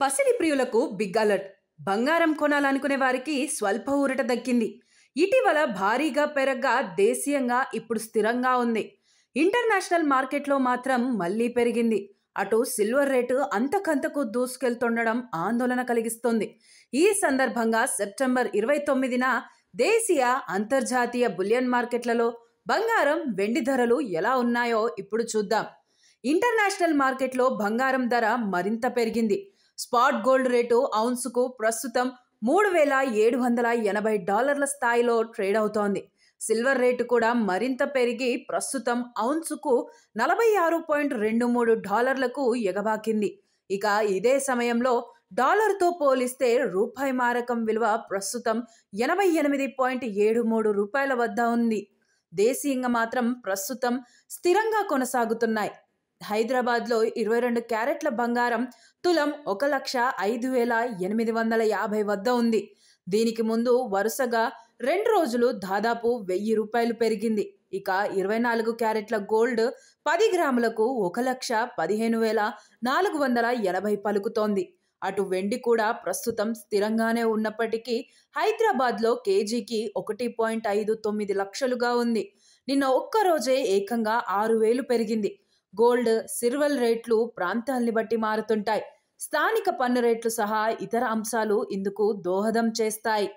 పసిడి ప్రియులకు big alert. బంగారం కొనాలనుకునే వారికి స్వల్ప ఊరట దక్కింది. ఇటీవల భారీగా పెరగ్గా దేశీయంగా ఇప్పుడు స్థిరంగా ఉంది. ఇంటర్నేషనల్ మార్కెట్లో మాత్రం మళ్లీ పెరిగింది. అటు సిల్వర్ రేటు అంతకంతకు దూసుకెళ్తుండడం ఆందోళన కలిగిస్తోంది. ఈ సందర్భంగా సెప్టెంబర్ 29న దేశీయ అంతర్జాతీయ బులియన్ మార్కెట్లలో బంగారం, వెండి ధరలు ఎలా ఉన్నాయో ఇప్పుడు చూద్దాం. ఇంటర్నేషనల్ మార్కెట్లో బంగారం ధర మరింత పెరిగింది. స్పాట్ గోల్డ్ రేటు ఔన్సుకు ప్రస్తుతం $3,780 స్థాయిలో ట్రేడ్ అవుతోంది. సిల్వర్ రేటు కూడా మరింత పెరిగి ప్రస్తుతం ఔన్సుకు $46.23లకు ఎగబాకింది. ఇక ఇదే సమయంలో డాలర్తో పోలిస్తే రూపాయి మారకం విలువ ప్రస్తుతం $88.73 వద్ద ఉంది. దేశీయంగా మాత్రం ప్రస్తుతం స్థిరంగా కొనసాగుతున్నాయి. హైదరాబాద్లో 22 క్యారెట్ల బంగారం తులం 1,05,850 వద్ద ఉంది. దీనికి ముందు వరుసగా 2 రోజులు దాదాపు ₹1,000 పెరిగింది. ఇక 24 క్యారెట్ల గోల్డ్ 10 గ్రాములకు 1,15,480 పలుకుతోంది. అటు వెండి కూడా ప్రస్తుతం స్థిరంగానే ఉన్నప్పటికీ హైదరాబాద్లో కేజీకి 1.59 లక్షలుగా ఉంది. నిన్న ఒక్కరోజే ఏకంగా 6,000 పెరిగింది. గోల్డ్, సిల్వర్ రేట్లు ప్రాంతాల్ని బట్టి మారుతుంటాయి. స్థానిక పన్ను రేట్లు సహా ఇతర అంశాలు ఇందుకు దోహదం చేస్తాయి.